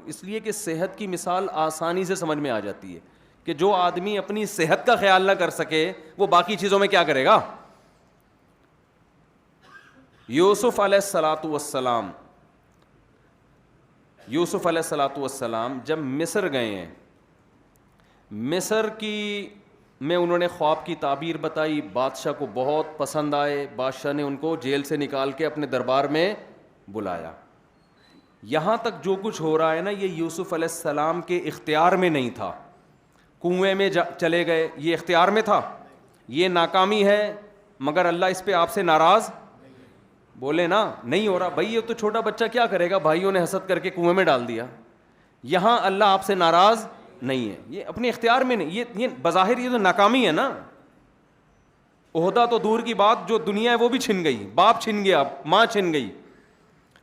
اس لیے کہ صحت کی مثال آسانی سے سمجھ میں آ جاتی ہے کہ جو آدمی اپنی صحت کا خیال نہ کر سکے وہ باقی چیزوں میں کیا کرے گا. یوسف علیہ السلام جب مصر گئے ہیں, مصر کی میں انہوں نے خواب کی تعبیر بتائی, بادشاہ کو بہت پسند آئے, بادشاہ نے ان کو جیل سے نکال کے اپنے دربار میں بلایا. یہاں تک جو کچھ ہو رہا ہے نا, یہ یوسف علیہ السلام کے اختیار میں نہیں تھا. کنویں میں چلے گئے, یہ اختیار میں تھا. یہ ناکامی ہے, مگر اللہ اس پہ آپ سے ناراض بولے نا نہیں ہو رہا. بھائی یہ تو چھوٹا بچہ کیا کرے گا, بھائیوں نے حسد کر کے کنویں میں ڈال دیا. یہاں اللہ آپ سے ناراض نہیں ہے, یہ اپنے اختیار میں نہیں. یہ بظاہر یہ تو ناکامی ہے نا. عہدہ تو دور کی بات, جو دنیا ہے وہ بھی چھن گئی, باپ چھن گیا, ماں چھن گئی,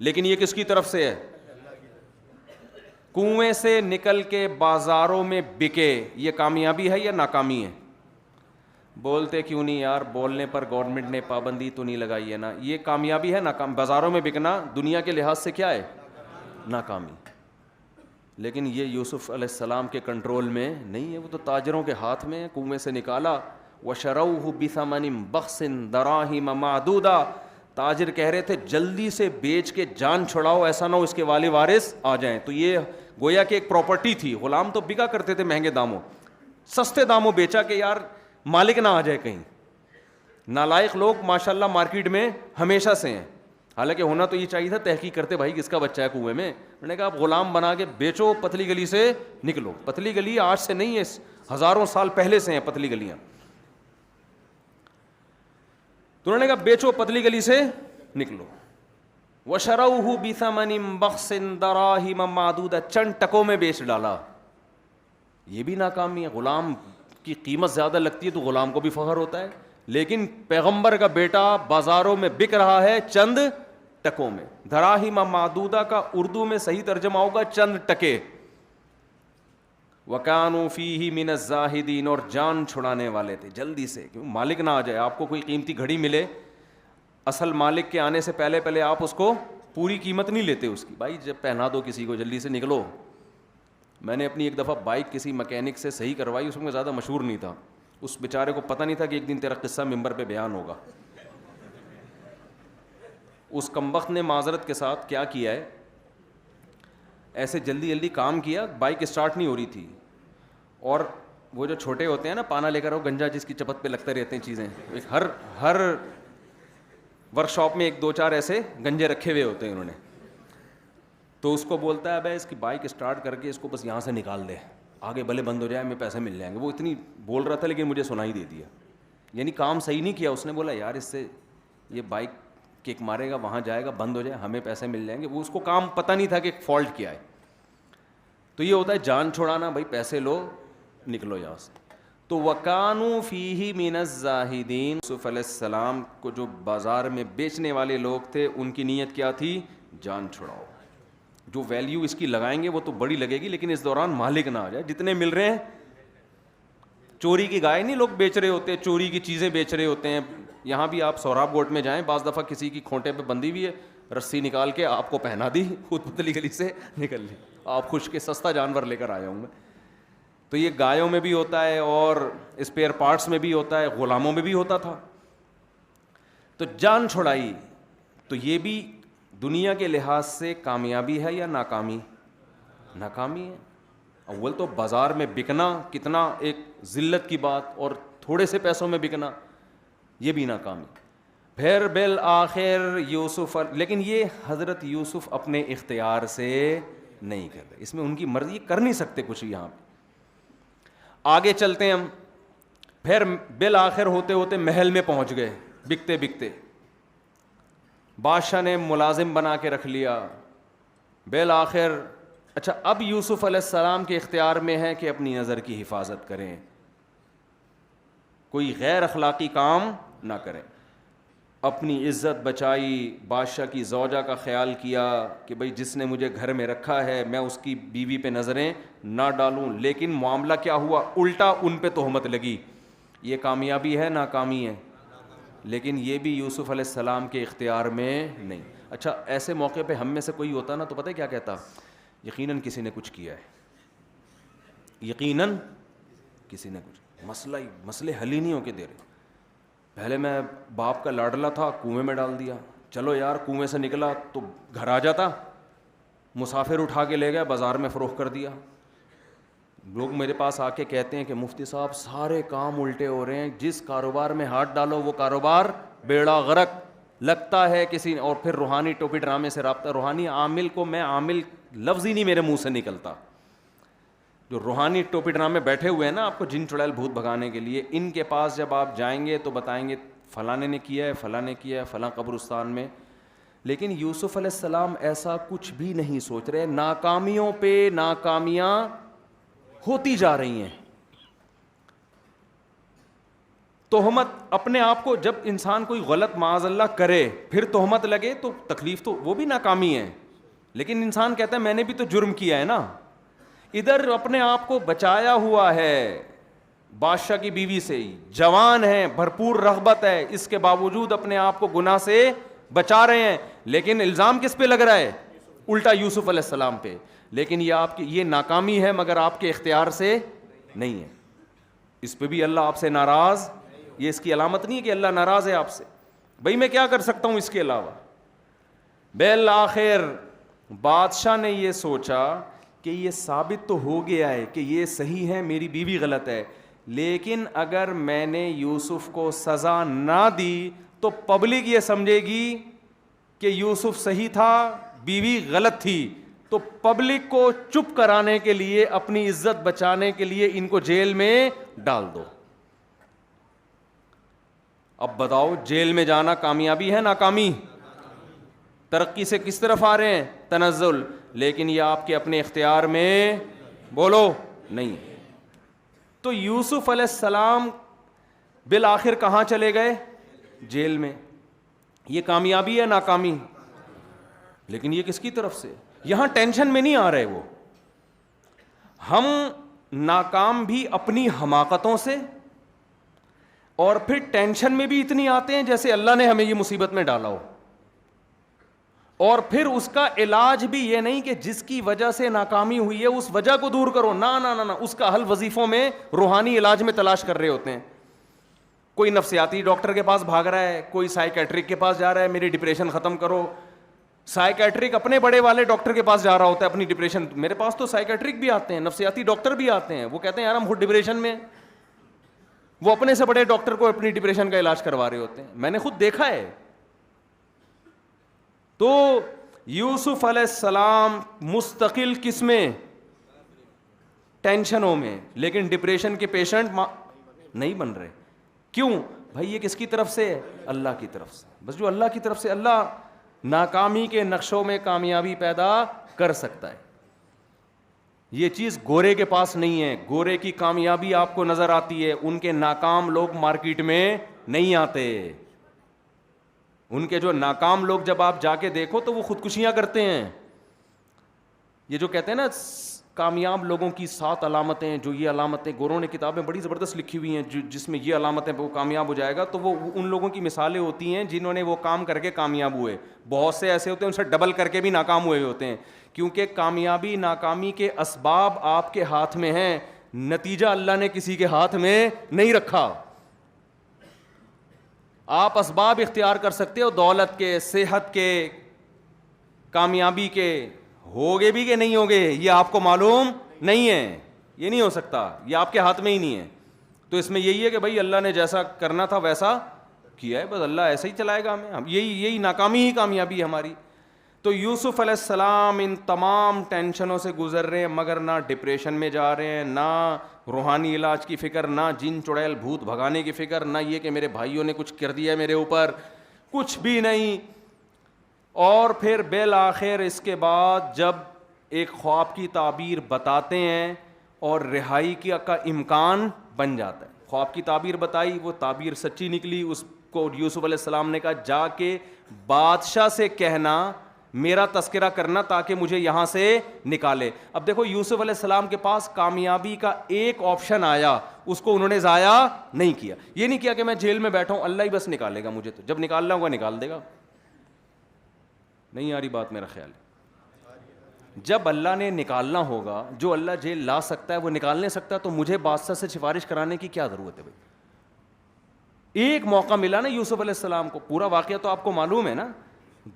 لیکن یہ کس کی طرف سے ہے؟ کنویں سے نکل کے بازاروں میں بکے. یہ کامیابی ہے یا ناکامی ہے؟ بولتے کیوں نہیں یار, بولنے پر گورنمنٹ نے پابندی تو نہیں لگائی ہے نا. یہ کامیابی ہے ناکام؟ بازاروں میں بکنا دنیا کے لحاظ سے کیا ہے؟ ناکامی. لیکن یہ یوسف علیہ السلام کے کنٹرول میں نہیں ہے, وہ تو تاجروں کے ہاتھ میں. کنویں سے نکالا, وَشَرَوْهُ بِثَمَنٍ بَخْسٍ دَرَاهِمَ مَعْدُودَةٍ. تاجر کہہ رہے تھے جلدی سے بیچ کے جان چھڑاؤ, ایسا نہ ہو اس کے والی وارث آ جائیں. تو یہ گویا کہ ایک پراپرٹی تھی. غلام تو بکا کرتے تھے مہنگے داموں, سستے داموں بیچا کہ یار مالک نہ آ جائے کہیں. نالائق لوگ ماشاءاللہ مارکیٹ میں ہمیشہ سے ہیں. حالانکہ ہونا تو یہ چاہیے تھا, تحقیق کرتے بھائی کس کا بچہ ہے کنویں میں. انہوں نے کہا آپ غلام بنا کے بیچو, پتلی گلی سے نکلو. پتلی گلی آج سے نہیں ہے, ہزاروں سال پہلے سے ہیں پتلی گلیاں. تو انہوں نے کہا بیچو, پتلی گلی سے نکلو. وَشَرَوْهُ بِثَمَنٍ بَخْسٍ دَرَاهِمَ مَعْدُودَةٍ. چند ٹکوں میں بیچ ڈالا. یہ بھی ناکامی ہے. غلام کی قیمت زیادہ لگتی ہے تو غلام کو بھی فخر ہوتا ہے, لیکن پیغمبر کا بیٹا بازاروں میں بک رہا ہے چند ٹکوں میں. دراہیم معدودہ کا اردو میں صحیح ترجمہ ہوگا چند ٹکے. وَكَانُوا فِيهِ مِنَ الزَّاهِدِينَ. اور جان چھڑانے والے تھے جلدی سے, کیوں مالک نہ آ جائے. آپ کو کوئی قیمتی گھڑی ملے, اصل مالک کے آنے سے پہلے آپ اس کو پوری قیمت نہیں لیتے اس کی. بھائی جب پہنا دو کسی کو, جلدی سے نکلو. میں نے اپنی ایک دفعہ بائک کسی مکینک سے صحیح کروائی, اس میں زیادہ مشہور نہیں تھا. اس بیچارے کو پتہ نہیں تھا کہ ایک دن تیرا قصہ ممبر پہ بیان ہوگا. اس کمبخت نے معذرت کے ساتھ کیا کیا ہے, ایسے جلدی کام کیا, بائک اسٹارٹ نہیں ہو رہی تھی. اور وہ جو چھوٹے ہوتے ہیں نا پانا لے کر, وہ گنجا جس کی چپت پہ لگتے رہتے ہیں چیزیں, ہر ورک شاپ میں 1-2-4 ایسے گنجے رکھے ہوئے ہوتے ہیں انہوں نے. تو اس کو بولتا ہے بھائی اس کی بائک اسٹارٹ کر کے اس کو بس یہاں سے نکال دے, آگے بھلے بند ہو جائے, ہمیں پیسے مل جائیں گے. وہ اتنی بول رہا تھا لیکن مجھے سنائی دے دیا, یعنی کام صحیح نہیں کیا. اس نے بولا یار اس سے یہ بائک کک مارے گا, وہاں جائے گا, بند ہو جائے, ہمیں پیسے مل جائیں گے. وہ اس کو کام پتہ نہیں تھا کہ فالٹ کیا ہے. تو یہ ہوتا ہے جان چھڑانا, بھائی پیسے لو نکلو یہاں سے. تو وَكَانُوا فِيهِ مِنَ الزَّاهِدِينَ. یوسف علیہ السلام کو جو بازار میں بیچنے والے لوگ تھے ان کی نیت کیا تھی؟ جان چھڑاؤ. جو ویلیو اس کی لگائیں گے وہ تو بڑی لگے گی, لیکن اس دوران مالک نہ آ جائے. جتنے مل رہے ہیں, چوری کی گائے نہیں لوگ بیچ رہے ہوتے, چوری کی چیزیں بیچ رہے ہوتے ہیں. یہاں بھی آپ سوراب گوٹ میں جائیں, بعض دفعہ کسی کی کھونٹے پہ بندھی ہوئی ہے, رسی نکال کے آپ کو پہنا دی, خود پتلی گلی سے نکل لی, آپ خوش کے سستا جانور لے کر آیا ہوں میں. تو یہ گایوں میں بھی ہوتا ہے اور اسپیئر پارٹس میں بھی ہوتا ہے, غلاموں میں بھی ہوتا تھا. تو جان چھڑائی. تو یہ بھی دنیا کے لحاظ سے کامیابی ہے یا ناکامی؟ ناکامی ہے. اول تو بازار میں بکنا کتنا ایک ذلت کی بات, اور تھوڑے سے پیسوں میں بکنا, یہ بھی ناکامی. پھر بالآخر یوسف, لیکن یہ حضرت یوسف اپنے اختیار سے نہیں کر رہے, اس میں ان کی مرضی, کر نہیں سکتے کچھ. یہاں پہ آگے چلتے ہیں ہم. پھر بالآخر ہوتے ہوتے محل میں پہنچ گئے, بکتے بکتے بادشاہ نے ملازم بنا کے رکھ لیا. بالآخر اچھا اب یوسف علیہ السلام کے اختیار میں ہے کہ اپنی نظر کی حفاظت کریں, کوئی غیر اخلاقی کام نہ کریں. اپنی عزت بچائی, بادشاہ کی زوجہ کا خیال کیا کہ بھئی جس نے مجھے گھر میں رکھا ہے میں اس کی بیوی پہ نظریں نہ ڈالوں. لیکن معاملہ کیا ہوا, الٹا ان پہ تہمت لگی. یہ کامیابی ہے ناکامی ہے؟ لیکن یہ بھی یوسف علیہ السلام کے اختیار میں نہیں. اچھا ایسے موقع پہ ہم میں سے کوئی ہوتا نا تو پتہ ہے کیا کہتا, یقیناً کسی نے کچھ کیا ہے, یقیناً کسی نے کچھ. مسئلے حل ہی نہیں ہو کے دے رہے. پہلے میں باپ کا لاڈلا تھا, کنویں میں ڈال دیا, چلو یار کنویں سے نکلا تو گھر آ جاتا, مسافر اٹھا کے لے گیا بازار میں فروخت کر دیا. لوگ میرے پاس آ کے کہتے ہیں کہ مفتی صاحب سارے کام الٹے ہو رہے ہیں, جس کاروبار میں ہاتھ ڈالو وہ کاروبار بیڑا غرق, لگتا ہے کسی. اور پھر روحانی ٹوپی ڈرامے سے رابطہ, روحانی عامل کو میں عامل لفظ ہی نہیں میرے منہ سے نکلتا. جو روحانی ٹوپی ڈرامے بیٹھے ہوئے ہیں نا آپ کو جن چڑیل بھوت بھگانے کے لیے, ان کے پاس جب آپ جائیں گے تو بتائیں گے فلاں نے کیا ہے, فلاں نے کیا ہے, فلاں قبرستان میں. لیکن یوسف علیہ السلام ایسا کچھ بھی نہیں سوچ رہے. ناکامیوں پہ ناکامیاں ہوتی جا رہی ہیں. تہمت اپنے آپ کو, جب انسان کوئی غلط معاذ اللہ کرے پھر تہمت لگے تو تکلیف, تو وہ بھی ناکامی ہے. لیکن انسان کہتا ہے میں نے بھی تو جرم کیا ہے نا. ادھر اپنے آپ کو بچایا ہوا ہے بادشاہ کی بیوی سے, جوان ہے, بھرپور رغبت ہے, اس کے باوجود اپنے آپ کو گناہ سے بچا رہے ہیں. لیکن الزام کس پہ لگ رہا ہے؟ الٹا یوسف علیہ السلام پہ. لیکن یہ آپ کی یہ ناکامی ہے مگر آپ کے اختیار سے نہیں ہے. اس پہ بھی اللہ آپ سے ناراض, یہ اس کی علامت نہیں ہے کہ اللہ ناراض ہے آپ سے. بھائی میں کیا کر سکتا ہوں اس کے علاوہ؟ بالآخر بادشاہ نے یہ سوچا کہ یہ ثابت تو ہو گیا ہے کہ یہ صحیح ہے, میری بیوی غلط ہے, لیکن اگر میں نے یوسف کو سزا نہ دی تو پبلک یہ سمجھے گی کہ یوسف صحیح تھا, بیوی غلط تھی. تو پبلک کو چپ کرانے کے لیے, اپنی عزت بچانے کے لیے ان کو جیل میں ڈال دو. اب بتاؤ جیل میں جانا کامیابی ہے ناکامی؟ ترقی سے کس طرف آ رہے ہیں؟ تنزل. لیکن یہ آپ کے اپنے اختیار میں بولو نہیں. تو یوسف علیہ السلام بالآخر کہاں چلے گئے؟ جیل میں. یہ کامیابی ہے ناکامی؟ لیکن یہ کس کی طرف سے؟ یہاں ٹینشن میں نہیں آ رہے وہ. ہم ناکام بھی اپنی حماقتوں سے, اور پھر ٹینشن میں بھی اتنی آتے ہیں جیسے اللہ نے ہمیں یہ مصیبت میں ڈالا ہو. اور پھر اس کا علاج بھی یہ نہیں کہ جس کی وجہ سے ناکامی ہوئی ہے اس وجہ کو دور کرو, نہ نہ نہ, اس کا حل وظیفوں میں روحانی علاج میں تلاش کر رہے ہوتے ہیں. کوئی نفسیاتی ڈاکٹر کے پاس بھاگ رہا ہے, کوئی سائیکیٹرک کے پاس جا رہا ہے میری ڈپریشن ختم کرو. سائیکیٹرک اپنے بڑے والے ڈاکٹر کے پاس جا رہا ہوتا ہے اپنی ڈپریشن. میرے پاس تو سائیکیٹرک بھی آتے ہیں, نفسیاتی ڈاکٹر بھی آتے ہیں, وہ کہتے ہیں یار ہم خود ڈپریشن میں, وہ اپنے سے بڑے ڈاکٹر کو اپنی ڈپریشن کا علاج کروا رہے ہوتے ہیں. میں نے خود دیکھا ہے. تو یوسف علیہ السلام مستقل کس میں؟ ٹینشنوں میں. لیکن ڈپریشن کے پیشنٹ نہیں بن رہے. کیوں بھائی؟ یہ کس کی طرف سے ہے؟ اللہ کی طرف سے. بس جو اللہ کی طرف سے, اللہ ناکامی کے نقشوں میں کامیابی پیدا کر سکتا ہے. یہ چیز گورے کے پاس نہیں ہے. گورے کی کامیابی آپ کو نظر آتی ہے, ان کے ناکام لوگ مارکیٹ میں نہیں آتے. ان کے جو ناکام لوگ جب آپ جا کے دیکھو تو وہ خودکشیاں کرتے ہیں. یہ جو کہتے ہیں نا کامیاب لوگوں کی 7 علامتیں, جو یہ علامتیں گوروں نے کتابیں بڑی زبردست لکھی ہوئی ہیں جس میں یہ علامتیں وہ کامیاب ہو جائے گا, تو وہ ان لوگوں کی مثالیں ہوتی ہیں جنہوں نے وہ کام کر کے کامیاب ہوئے. بہت سے ایسے ہوتے ہیں ان سے ڈبل کر کے بھی ناکام ہوئے ہوتے ہیں, کیونکہ کامیابی ناکامی کے اسباب آپ کے ہاتھ میں ہیں, نتیجہ اللہ نے کسی کے ہاتھ میں نہیں رکھا. آپ اسباب اختیار کر سکتے ہو دولت کے, صحت کے, کامیابی کے, ہوگے بھی کہ نہیں ہوگے یہ آپ کو معلوم نہیں ہے. یہ نہیں ہو سکتا, یہ آپ کے ہاتھ میں ہی نہیں ہے. تو اس میں یہی ہے کہ بھائی اللہ نے جیسا کرنا تھا ویسا کیا ہے, بس اللہ ایسا ہی چلائے گا ہمیں. یہی ناکامی ہی کامیابی ہے ہماری. تو یوسف علیہ السلام ان تمام ٹینشنوں سے گزر رہے ہیں, مگر نہ ڈپریشن میں جا رہے ہیں, نہ روحانی علاج کی فکر, نہ جن چڑیل بھوت بھگانے کی فکر, نہ یہ کہ میرے بھائیوں نے کچھ کر دیا میرے اوپر, کچھ بھی نہیں. اور پھر بالآخر اس کے بعد جب ایک خواب کی تعبیر بتاتے ہیں اور رہائی کا امکان بن جاتا ہے. خواب کی تعبیر بتائی, وہ تعبیر سچی نکلی. اس کو یوسف علیہ السلام نے کہا جا کے بادشاہ سے کہنا میرا تذکرہ کرنا تاکہ مجھے یہاں سے نکالے. اب دیکھو یوسف علیہ السلام کے پاس کامیابی کا ایک آپشن آیا, اس کو انہوں نے ضائع نہیں کیا. یہ نہیں کیا کہ میں جیل میں بیٹھا ہوں, اللہ ہی بس نکالے گا مجھے, تو جب نکالنا ہوگا نکال دے گا. نہیں آ رہی بات میرا خیال ہے. جب اللہ نے نکالنا ہوگا، جو اللہ جیل لا سکتا ہے وہ نکال نہیں سکتا، تو مجھے بادشاہ سے سفارش کرانے کی کیا ضرورت ہے بھائی؟ ایک موقع ملا نا یوسف علیہ السلام کو، پورا واقعہ تو آپ کو معلوم ہے نا.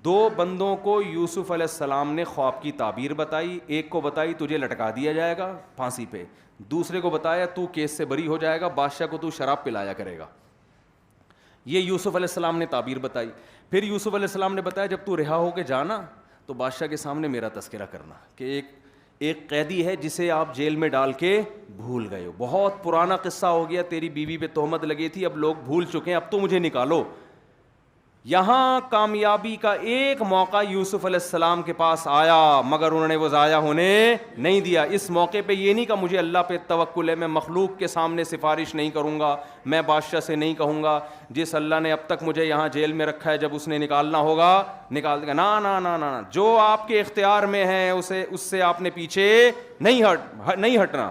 2 بندوں کو یوسف علیہ السلام نے خواب کی تعبیر بتائی. ایک کو بتائی تجھے لٹکا دیا جائے گا پھانسی پہ، دوسرے کو بتایا تو کیس سے بری ہو جائے گا، بادشاہ کو تو شراب پلایا کرے گا. یہ یوسف علیہ السلام نے تعبیر بتائی. پھر یوسف علیہ السلام نے بتایا جب تو رہا ہو کے جانا تو بادشاہ کے سامنے میرا تذکرہ کرنا کہ ایک قیدی ہے جسے آپ جیل میں ڈال کے بھول گئے ہو، بہت پرانا قصہ ہو گیا، تیری بیوی پہ تہمت لگی تھی، اب لوگ بھول چکے ہیں، اب تو مجھے نکالو. یہاں کامیابی کا ایک موقع یوسف علیہ السلام کے پاس آیا، مگر انہوں نے وہ ضائع ہونے نہیں دیا. اس موقع پہ یہ نہیں کہا مجھے اللہ پہ توکل ہے، میں مخلوق کے سامنے سفارش نہیں کروں گا، میں بادشاہ سے نہیں کہوں گا جس اللہ نے اب تک مجھے یہاں جیل میں رکھا ہے جب اس نے نکالنا ہوگا نکال دے گا. نا نا نا نا، جو آپ کے اختیار میں ہے اس سے آپ نے پیچھے نہیں ہٹنا.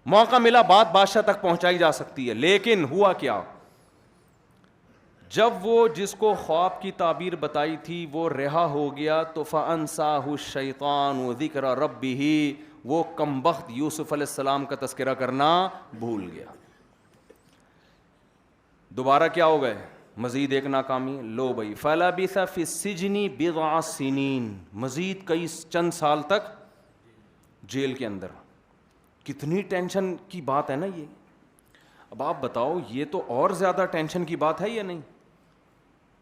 موقع ملا، بات بادشاہ تک پہنچائی جا سکتی ہے. لیکن ہوا کیا، جب وہ جس کو خواب کی تعبیر بتائی تھی وہ رہا ہو گیا تو فَأَنْسَاهُ الشَّيْطَانُ ذِكْرَ رَبِّهِ، وہ کمبخت یوسف علیہ السلام کا تذکرہ کرنا بھول گیا. دوبارہ کیا ہو گئے؟ مزید ایک ناکامی. لو بھائی، فَلَبِثَ فِي السِّجْنِ بِضْعَ سِنِينَ، مزید کئی چند سال تک جیل کے اندر. کتنی ٹینشن کی بات ہے نا یہ. اب آپ بتاؤ یہ تو اور زیادہ ٹینشن کی بات ہے یا نہیں؟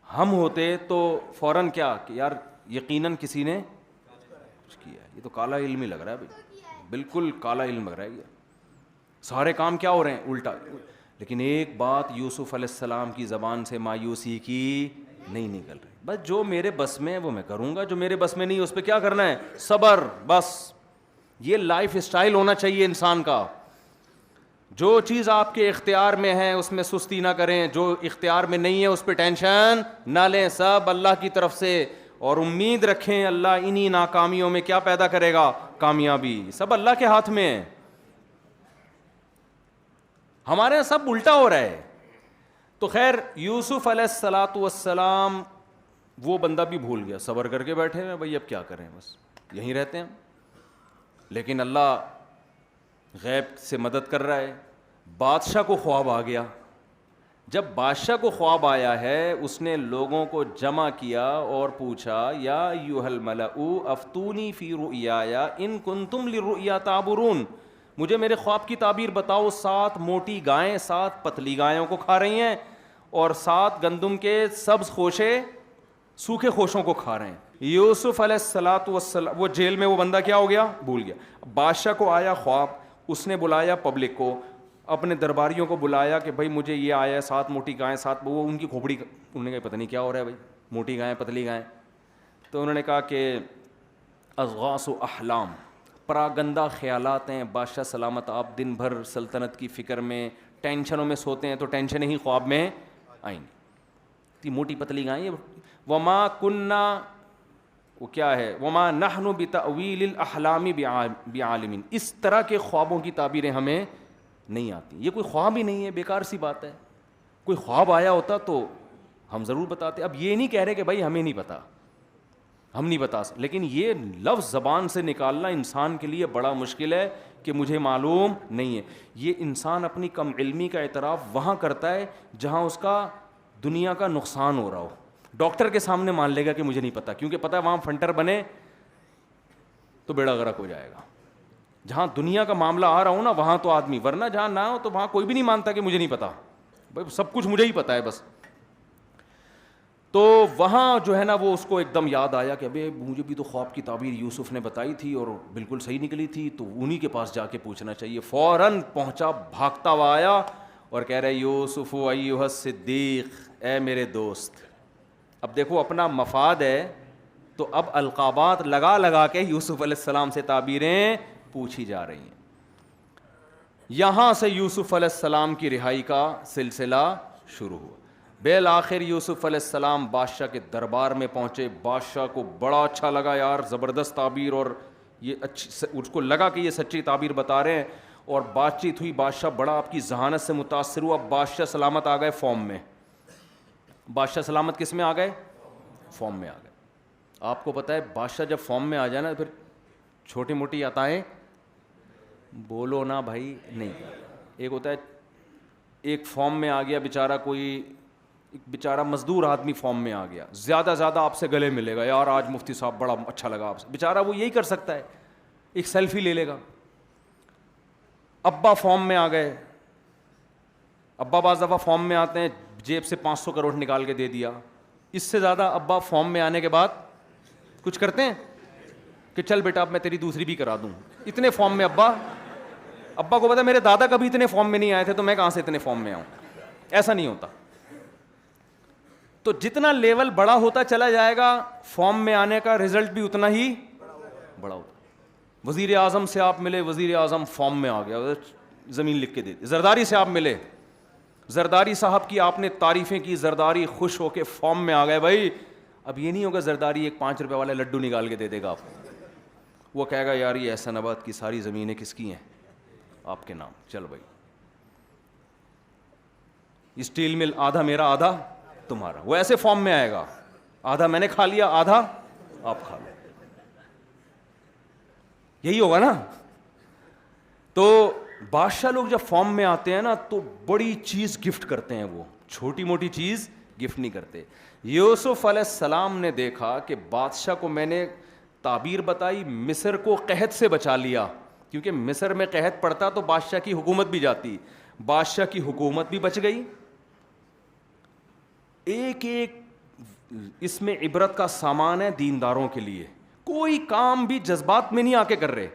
ہم ہوتے تو فوراً کیا کہ یار یقیناً کسی نے کچھ کیا ہے، یہ تو کالا علم ہی لگ رہا ہے بھائی، بالکل کالا علم لگ رہا ہے، یہ سارے کام کیا ہو رہے ہیں الٹا. لیکن ایک بات یوسف علیہ السلام کی زبان سے مایوسی کی نہیں نکل رہی. بس جو میرے بس میں ہے وہ میں کروں گا، جو میرے بس میں نہیں اس پہ کیا کرنا ہے؟ صبر. بس یہ لائف اسٹائل ہونا چاہیے انسان کا. جو چیز آپ کے اختیار میں ہے اس میں سستی نہ کریں، جو اختیار میں نہیں ہے اس پہ ٹینشن نہ لیں، سب اللہ کی طرف سے. اور امید رکھیں اللہ انہی ناکامیوں میں کیا پیدا کرے گا؟ کامیابی. سب اللہ کے ہاتھ میں ہے. ہمارے یہاں سب الٹا ہو رہا ہے. تو خیر یوسف علیہ السلام وہ بندہ بھی بھول گیا، صبر کر کے بیٹھے ہیں بھائی، اب کیا کریں، بس یہیں رہتے ہیں. لیکن اللہ غیب سے مدد کر رہا ہے. بادشاہ کو خواب آ گیا. جب بادشاہ کو خواب آیا ہے اس نے لوگوں کو جمع کیا اور پوچھا یا ایھا الملأ افتونی فی رؤیایا ان کنتم للرؤیا تعبرون، مجھے میرے خواب کی تعبیر بتاؤ. 7 موٹی گائیں 7 پتلی گایوں کو کھا رہی ہیں اور 7 گندم کے سبز خوشے سوکھے خوشوں کو کھا رہے ہیں. یوسف علیہ السلام وہ جیل میں وہ بندہ کیا ہو گیا؟ بھول گیا. بادشاہ کو آیا خواب، اس نے بلایا پبلک کو، اپنے درباریوں کو بلایا کہ بھائی مجھے یہ آیا ہے 7 موٹی گائیں 7، وہ ان کی کھوپڑی، انہوں نے کہا پتہ نہیں کیا ہو رہا ہے بھائی، موٹی گائیں پتلی گائیں. تو انہوں نے کہا کہ اضغاث احلام، پراگندہ خیالات ہیں. بادشاہ سلامت، آپ دن بھر سلطنت کی فکر میں ٹینشنوں میں سوتے ہیں تو ٹینشنیں ہی خواب میں آئیں گی. موٹی پتلی گائیں. وما کننا، وہ کیا ہے، وما نحن بتأویل الاحلام بعالمین، اس طرح کے خوابوں کی تعبیریں ہمیں نہیں آتی. یہ کوئی خواب ہی نہیں ہے، بیکار سی بات ہے. کوئی خواب آیا ہوتا تو ہم ضرور بتاتے. اب یہ نہیں کہہ رہے کہ بھائی ہمیں نہیں پتا، ہم نہیں بتا سکتے، لیکن یہ لفظ زبان سے نکالنا انسان کے لیے بڑا مشکل ہے کہ مجھے معلوم نہیں ہے. یہ انسان اپنی کم علمی کا اعتراف وہاں کرتا ہے جہاں اس کا دنیا کا نقصان ہو رہا ہو. ڈاکٹر کے سامنے مان لے گا کہ مجھے نہیں پتا، کیونکہ پتہ ہے وہاں فنٹر بنے تو بیڑا غرق ہو جائے گا. جہاں دنیا کا معاملہ آ رہا ہوں نا وہاں تو آدمی، ورنہ جہاں نہ ہو تو وہاں کوئی بھی نہیں مانتا کہ مجھے نہیں پتا، بھائی سب کچھ مجھے ہی پتا ہے بس. تو وہاں جو ہے نا وہ اس کو ایک دم یاد آیا کہ ابے مجھے بھی تو خواب کی تعبیر یوسف نے بتائی تھی اور بالکل صحیح نکلی تھی، تو انہی کے پاس جا کے پوچھنا چاہیے. فوراً پہنچا، بھاگتا ہوا آیا اور کہہ رہے یوسف ایھا الصدیق، اے میرے دوست. اب دیکھو اپنا مفاد ہے تو اب القابات لگا لگا کے یوسف علیہ السلام سے تعبیریں پوچھی جا رہی ہیں. یہاں سے یوسف علیہ السلام کی رہائی کا سلسلہ شروع ہوا. بالآخر یوسف علیہ السلام بادشاہ کے دربار میں پہنچے. بادشاہ کو بڑا اچھا لگا، یار زبردست تعبیر، اور یہ اس کو لگا کہ یہ سچی تعبیر بتا رہے ہیں. اور بات چیت ہوئی، بادشاہ بڑا آپ کی ذہانت سے متاثر ہوا. بادشاہ سلامت آ گئے فارم میں. بادشاہ سلامت کس میں آ گئے؟ فارم میں آ گئے. آپ کو پتہ ہے بادشاہ جب فارم میں آ جائے نا پھر چھوٹی موٹی عطائیں بولو نا بھائی نہیں. ایک ہوتا ہے ایک فارم میں آ گیا بیچارہ، کوئی ایک بیچارہ مزدور آدمی فارم میں آ گیا، زیادہ زیادہ آپ سے گلے ملے گا، یار آج مفتی صاحب بڑا اچھا لگا آپ سے، بیچارہ وہ یہی کر سکتا ہے، ایک سیلفی لے لے گا. ابا فارم میں آ گئے، ابا بعض دفعہ فارم میں آتے ہیں جیب سے 500 کروڑ نکال کے دے دیا. اس سے زیادہ ابا فارم میں آنے کے بعد کچھ کرتے ہیں کہ چل بیٹا اب میں تیری دوسری بھی کرا دوں. اتنے فارم میں ابا کو پتا میرے دادا کبھی اتنے فارم میں نہیں آئے تھے تو میں کہاں سے اتنے فارم میں آؤں. ایسا نہیں ہوتا. تو جتنا لیول بڑا ہوتا چلا جائے گا فارم میں آنے کا رزلٹ بھی اتنا ہی بڑا ہوتا. وزیر اعظم سے آپ ملے، وزیر اعظم فارم میں آ گیا، زمین لکھ کے دے دی. زرداری سے آپ ملے، زرداری صاحب کی آپ نے تعریفیں کی، زرداری خوش ہو کے فارم میں آ گئے. بھائی اب یہ نہیں ہوگا زرداری ایک 5 روپے والے لڈو نکال کے دے دے گا آپ کو، وہ کہے گا یار یہ احسن آباد کی ساری زمینیں کس کی ہیں؟ آپ کے نام. چل بھائی اسٹیل مل آدھا میرا آدھا تمہارا. وہ ایسے فارم میں آئے گا، آدھا میں نے کھا لیا آدھا آپ کھا لو. یہی ہوگا نا. تو بادشاہ لوگ جب فارم میں آتے ہیں نا تو بڑی چیز گفٹ کرتے ہیں، وہ چھوٹی موٹی چیز گفٹ نہیں کرتے. یوسف علیہ السلام نے دیکھا کہ بادشاہ کو میں نے تعبیر بتائی، مصر کو قحط سے بچا لیا، کیونکہ مصر میں قحط پڑتا تو بادشاہ کی حکومت بھی جاتی. بادشاہ کی حکومت بھی بچ گئی. ایک ایک اس میں عبرت کا سامان ہے دینداروں کے لیے. کوئی کام بھی جذبات میں نہیں آ کے کر رہے.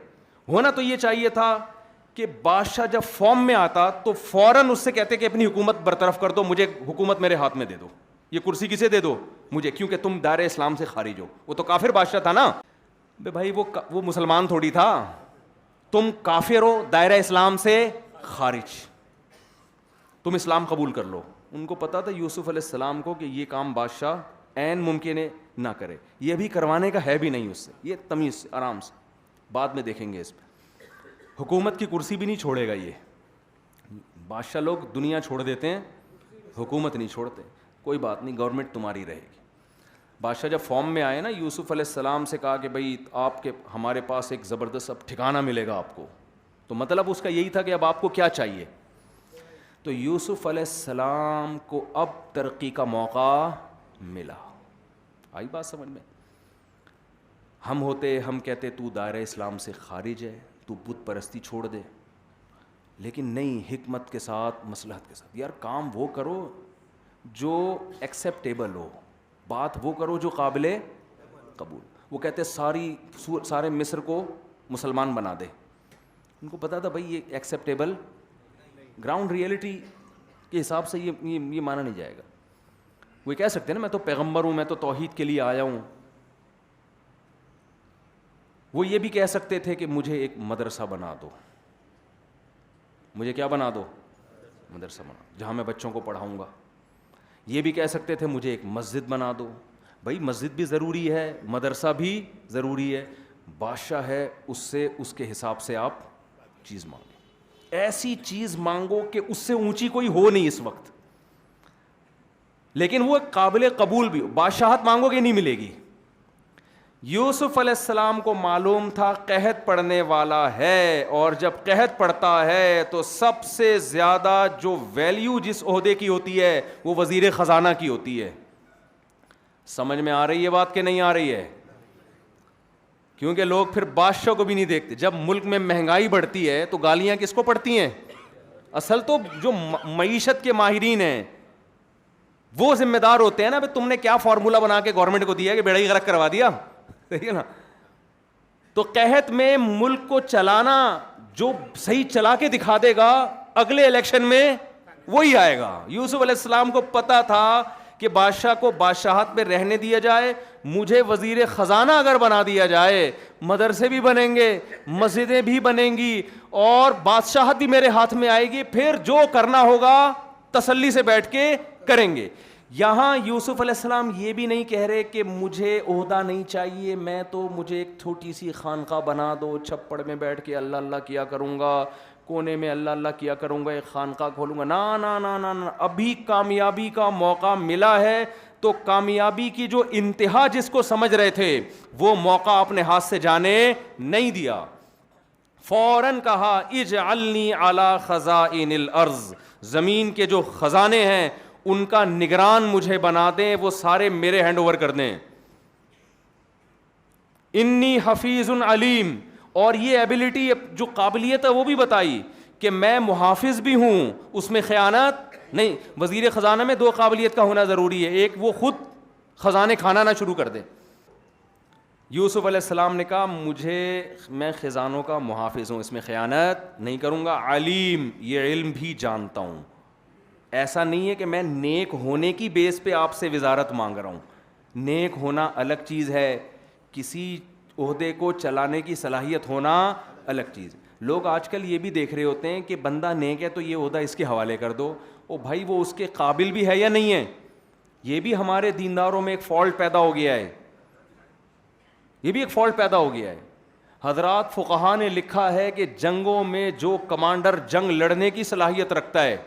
ہونا تو یہ چاہیے تھا کہ بادشاہ جب فارم میں آتا تو فوراً اس سے کہتے کہ اپنی حکومت برطرف کر دو، مجھے حکومت میرے ہاتھ میں دے دو، یہ کرسی کسے دے دو؟ مجھے، کیونکہ تم دائرہ اسلام سے خارج ہو. وہ تو کافر بادشاہ تھا نا بھائی، وہ مسلمان تھوڑی تھا. تم کافر ہو، دائرہ اسلام سے خارج، تم اسلام قبول کر لو. ان کو پتا تھا یوسف علیہ السلام کو کہ یہ کام بادشاہ عین ممکن ہے نہ کرے، یہ بھی کروانے کا ہے بھی نہیں اس سے. یہ تمیز سے آرام سے بعد میں دیکھیں گے. اس پہ حکومت کی کرسی بھی نہیں چھوڑے گا. یہ بادشاہ لوگ دنیا چھوڑ دیتے ہیں، حکومت نہیں چھوڑتے. کوئی بات نہیں، گورنمنٹ تمہاری رہے گی. بادشاہ جب فارم میں آئے نا، یوسف علیہ السلام سے کہا کہ بھائی آپ کے ہمارے پاس ایک زبردست اب ٹھکانہ ملے گا آپ کو. تو مطلب اس کا یہی تھا کہ اب آپ کو کیا چاہیے. تو یوسف علیہ السلام کو اب ترقی کا موقع ملا. آئی بات سمجھ میں؟ ہم ہوتے ہم کہتے تو دائرہ اسلام سے خارج ہے، تو بت پرستی چھوڑ دے. لیکن نہیں، حکمت کے ساتھ، مصلحت کے ساتھ. یار کام وہ کرو جو ایکسیپٹیبل ہو، بات وہ کرو جو قابل قبول. وہ کہتے سارے مصر کو مسلمان بنا دے. ان کو پتا تھا بھائی یہ ایکسیپٹیبل گراؤنڈ ریئلٹی کے حساب سے یہ مانا نہیں جائے گا. وہ کہہ سکتے ہیں نا میں تو پیغمبر ہوں، میں تو توحید کے لیے آیا ہوں. وہ یہ بھی کہہ سکتے تھے کہ مجھے ایک مدرسہ بنا دو. مجھے کیا بنا دو؟ مدرسہ بنا دو جہاں میں بچوں کو پڑھاؤں گا. یہ بھی کہہ سکتے تھے مجھے ایک مسجد بنا دو. بھائی مسجد بھی ضروری ہے، مدرسہ بھی ضروری ہے. بادشاہ ہے، اس سے اس کے حساب سے آپ چیز مانگیں. ایسی چیز مانگو کہ اس سے اونچی کوئی ہو نہیں اس وقت، لیکن وہ قابل قبول بھی ہو. بادشاہت مانگو گے نہیں ملے گی. یوسف علیہ السلام کو معلوم تھا قحط پڑنے والا ہے، اور جب قحط پڑتا ہے تو سب سے زیادہ جو ویلیو جس عہدے کی ہوتی ہے وہ وزیر خزانہ کی ہوتی ہے. سمجھ میں آ رہی ہے بات کہ نہیں آ رہی ہے؟ کیونکہ لوگ پھر بادشاہ کو بھی نہیں دیکھتے. جب ملک میں مہنگائی بڑھتی ہے تو گالیاں کس کو پڑتی ہیں؟ اصل تو جو معیشت کے ماہرین ہیں وہ ذمہ دار ہوتے ہیں نا. بھائی تم نے کیا فارمولا بنا کے گورنمنٹ کو دیا کہ بیڑا ہی غرق کروا دیا، صحیح ہے نا. تو قحط میں ملک کو چلانا جو صحیح چلا کے دکھا دے گا اگلے الیکشن میں وہی آئے گا. یوسف علیہ السلام کو پتا تھا کہ بادشاہ کو بادشاہت میں رہنے دیا جائے، مجھے وزیر خزانہ اگر بنا دیا جائے، مدرسے بھی بنیں گے، مسجدیں بھی بنیں گی، اور بادشاہت بھی میرے ہاتھ میں آئے گی. پھر جو کرنا ہوگا تسلی سے بیٹھ کے کریں گے. یہاں یوسف علیہ السلام یہ بھی نہیں کہہ رہے کہ مجھے عہدہ نہیں چاہیے، میں تو مجھے ایک چھوٹی سی خانقاہ بنا دو، چھپڑ میں بیٹھ کے اللہ اللہ کیا کروں گا، کونے میں اللہ اللہ کیا کروں گا، ایک خانقاہ کھولوں گا. نا نا نا نا نا، ابھی کامیابی کا موقع ملا ہے. تو کامیابی کی جو انتہا جس کو سمجھ رہے تھے وہ موقع اپنے ہاتھ سے جانے نہیں دیا. فوراً کہا اجعلنی علی خزائن الارض, زمین کے جو خزانے ہیں ان کا نگران مجھے بنا دیں, وہ سارے میرے ہینڈ اوور کر دیں. انی حفیظ علیم, اور یہ ایبلٹی جو قابلیت ہے وہ بھی بتائی کہ میں محافظ بھی ہوں, اس میں خیانت نہیں. وزیر خزانہ میں دو قابلیت کا ہونا ضروری ہے, ایک وہ خود خزانے کھانا نہ شروع کر دے. یوسف علیہ السلام نے کہا میں خزانوں کا محافظ ہوں, اس میں خیانت نہیں کروں گا. علیم, یہ علم بھی جانتا ہوں. ایسا نہیں ہے کہ میں نیک ہونے کی بیس پہ آپ سے وزارت مانگ رہا ہوں. نیک ہونا الگ چیز ہے, کسی عہدے کو چلانے کی صلاحیت ہونا الگ چیز. لوگ آج کل یہ بھی دیکھ رہے ہوتے ہیں کہ بندہ نیک ہے تو یہ عہدہ اس کے حوالے کر دو. او بھائی, وہ اس کے قابل بھی ہے یا نہیں ہے؟ یہ بھی ہمارے دینداروں میں ایک فالٹ پیدا ہو گیا ہے, یہ بھی ایک فالٹ پیدا ہو گیا ہے. حضرات فقہا نے لکھا ہے کہ جنگوں میں جو کمانڈر جنگ لڑنے کی صلاحیت رکھتا ہے,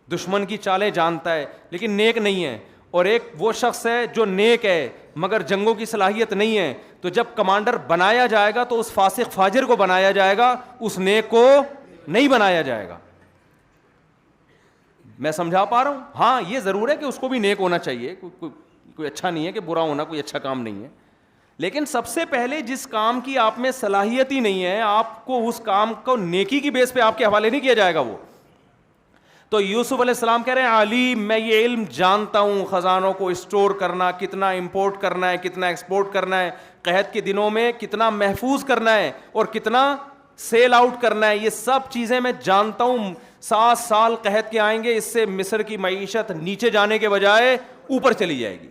دشمن کی چالیں جانتا ہے لیکن نیک نہیں ہے, اور ایک وہ شخص ہے جو نیک ہے مگر جنگوں کی صلاحیت نہیں ہے, تو جب کمانڈر بنایا جائے گا تو اس فاسق فاجر کو بنایا جائے گا, اس نیک کو نہیں بنایا جائے گا. میں سمجھا پا رہا ہوں؟ ہاں, یہ ضرور ہے کہ اس کو بھی نیک ہونا چاہیے, کوئی اچھا نہیں ہے کہ برا ہونا کوئی اچھا کام نہیں ہے, لیکن سب سے پہلے جس کام کی آپ میں صلاحیت ہی نہیں ہے, آپ کو اس کام کو نیکی کی بیس پہ آپ کے حوالے نہیں کیا جائے گا وہ. تو یوسف علیہ السلام کہہ رہے ہیں علیم, میں یہ علم جانتا ہوں خزانوں کو اسٹور کرنا, کتنا امپورٹ کرنا ہے, کتنا ایکسپورٹ کرنا ہے, قحط کے دنوں میں کتنا محفوظ کرنا ہے اور کتنا سیل آؤٹ کرنا ہے, یہ سب چیزیں میں جانتا ہوں. 7 سال قحط کے آئیں گے, اس سے مصر کی معیشت نیچے جانے کے بجائے اوپر چلی جائے گی.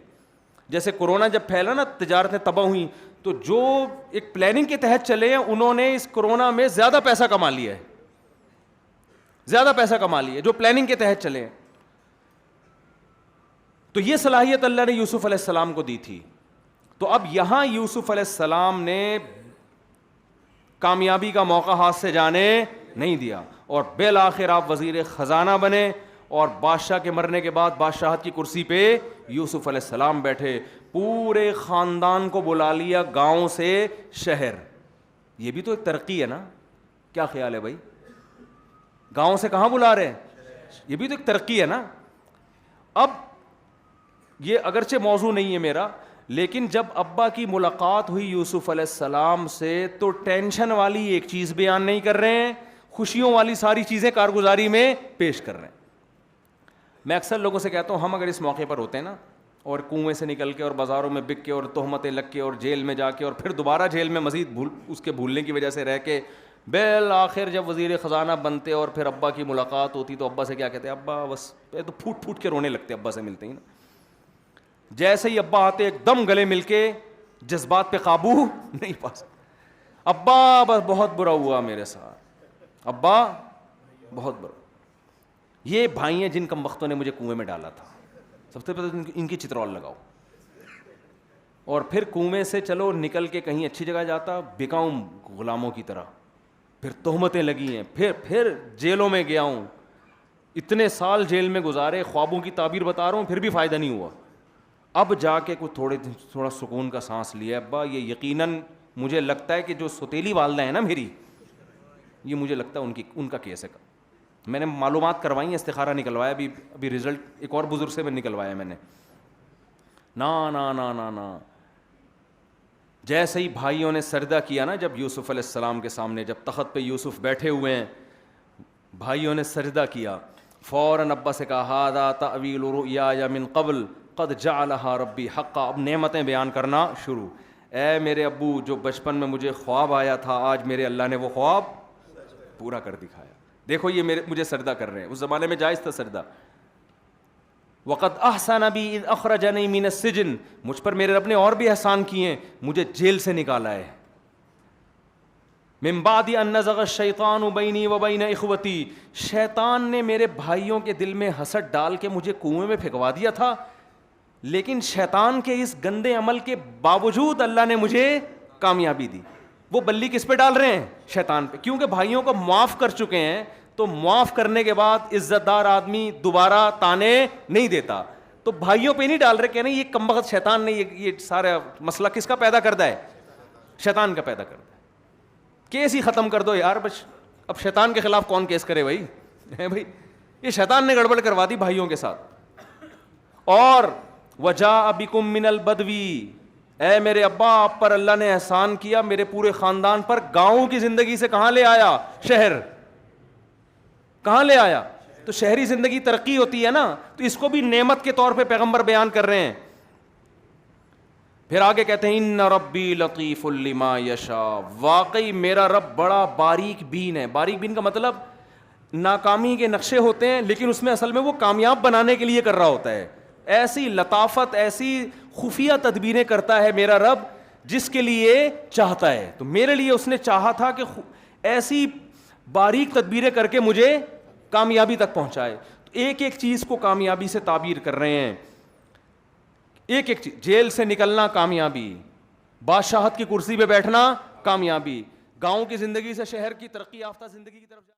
جیسے کورونا جب پھیلا نا, تجارتیں تباہ ہوئیں, تو جو ایک پلاننگ کے تحت چلے ہیں انہوں نے اس کورونا میں زیادہ پیسہ کما لیا ہے, زیادہ پیسہ کما لیا جو پلاننگ کے تحت چلے ہیں. تو یہ صلاحیت اللہ نے یوسف علیہ السلام کو دی تھی. تو اب یہاں یوسف علیہ السلام نے کامیابی کا موقع ہاتھ سے جانے نہیں دیا, اور بالآخر آپ وزیر خزانہ بنے, اور بادشاہ کے مرنے کے بعد بادشاہت کی کرسی پہ یوسف علیہ السلام بیٹھے. پورے خاندان کو بلا لیا, گاؤں سے شہر. یہ بھی تو ایک ترقی ہے نا, کیا خیال ہے بھائی؟ گاؤں سے کہاں بلا رہے ہیں؟ یہ بھی تو ایک ترقی ہے نا. اب یہ اگرچہ موضوع نہیں ہے میرا, لیکن جب ابا کی ملاقات ہوئی یوسف علیہ السلام سے تو ٹینشن والی ایک چیز بیان نہیں کر رہے ہیں, خوشیوں والی ساری چیزیں کارگزاری میں پیش کر رہے ہیں. میں اکثر لوگوں سے کہتا ہوں, ہم اگر اس موقع پر ہوتے ہیں نا, اور کنویں سے نکل کے اور بازاروں میں بک کے اور تہمتیں لگ کے اور جیل میں جا کے اور پھر دوبارہ جیل میں مزید اس کے بھولنے کی وجہ سے رہ کے, بالآخر جب وزیر خزانہ بنتے اور پھر ابا کی ملاقات ہوتی تو ابا سے کیا کہتے ہیں؟ ابا بس تو پھوٹ پھوٹ کے رونے لگتے ابا سے ملتے ہی نا. جیسے ہی ابا آتے ایک دم گلے مل کے, جذبات پہ قابو نہیں پا سکتے. ابا بس بہت برا ہوا میرے ساتھ, ابا بہت برا. یہ بھائی ہیں جن کم وقتوں نے مجھے کنویں میں ڈالا تھا, سب سے پہلے ان کی چترول لگاؤ, اور پھر کنویں سے چلو نکل کے کہیں اچھی جگہ جاتا, بکاؤں غلاموں کی طرح, پھر تہمتیں لگی ہیں, پھر جیلوں میں گیا ہوں, اتنے سال جیل میں گزارے, خوابوں کی تعبیر بتا رہا ہوں پھر بھی فائدہ نہیں ہوا. اب جا کے تھوڑا سکون کا سانس لیا. ابا یہ یقیناً مجھے لگتا ہے کہ جو ستیلی والدہ ہیں نا میری, یہ مجھے لگتا ہے ان کا کیس ہے. میں نے معلومات کروائی ہیں, استخارہ نکلوایا, ابھی رزلٹ ایک اور بزرگ سے میں نکلوایا میں نے. نا نا نا نا نا جیسے ہی بھائیوں نے سجدہ کیا نا جب یوسف علیہ السلام کے سامنے, جب تخت پہ یوسف بیٹھے ہوئے ہیں, بھائیوں نے سجدہ کیا, فوراً ابا سے کہا ھذا تأویل رؤیایا من قبل قد جعلھا ربی حقا. اب نعمتیں بیان کرنا شروع. اے میرے ابو, جو بچپن میں مجھے خواب آیا تھا, آج میرے اللہ نے وہ خواب پورا کر دکھایا. دیکھو یہ مجھے سجدہ کر رہے ہیں, اس زمانے میں جائز تھا سجدہ. وقد احسن بی اذ اخرجنی من السجن, مجھ پر میرے رب نے اور بھی احسان کیے ہیں, مجھے جیل سے نکالا ہے. من بعد ان نزغ الشیطان بینی وبین اخوتی, شیطان نے میرے بھائیوں کے دل میں حسد ڈال کے مجھے کنویں میں پھینکوا دیا تھا, لیکن شیطان کے اس گندے عمل کے باوجود اللہ نے مجھے کامیابی دی. وہ بلی کس پہ ڈال رہے ہیں؟ شیطان پہ, کیونکہ بھائیوں کو معاف کر چکے ہیں. تو معاف کرنے کے بعد عزت دار آدمی دوبارہ تانے نہیں دیتا. تو بھائیوں پہ نہیں ڈال رہے، کہنے یہ کمبخت شیطان نے یہ سارا مسئلہ کس کا پیدا کرتا ہے؟ شیطان کا پیدا کرتا ہے. کیس ہی ختم کر دو یار بس. اب شیطان کے خلاف کون کیس کرے بھائی؟ بھائی یہ شیطان نے گڑبڑ کروا دی بھائیوں کے ساتھ. اور وجاء بکم من البدوی، اے میرے ابا آپ پر اللہ نے احسان کیا، میرے پورے خاندان پر. گاؤں کی زندگی سے کہاں لے آیا؟ شہر. کہاں لے آیا؟ تو شہری زندگی ترقی ہوتی ہے نا، تو اس کو بھی نعمت کے طور پہ پیغمبر بیان کر رہے ہیں. پھر آگے کہتے ہیں ان ربی لطیف لما یشاء، واقعی میرا رب بڑا باریک بین ہے. باریک بین کا مطلب ناکامی کے نقشے ہوتے ہیں لیکن اس میں اصل میں وہ کامیاب بنانے کے لیے کر رہا ہوتا ہے. ایسی لطافت، ایسی خفیہ تدبیریں کرتا ہے میرا رب جس کے لیے چاہتا ہے. تو میرے لیے اس نے چاہا تھا کہ ایسی باریک تدبیریں کر کے مجھے کامیابی تک پہنچائے. تو ایک ایک چیز کو کامیابی سے تعبیر کر رہے ہیں. ایک ایک چیز، جیل سے نکلنا کامیابی، بادشاہت کی کرسی پہ بیٹھنا کامیابی، گاؤں کی زندگی سے شہر کی ترقی یافتہ زندگی کی طرف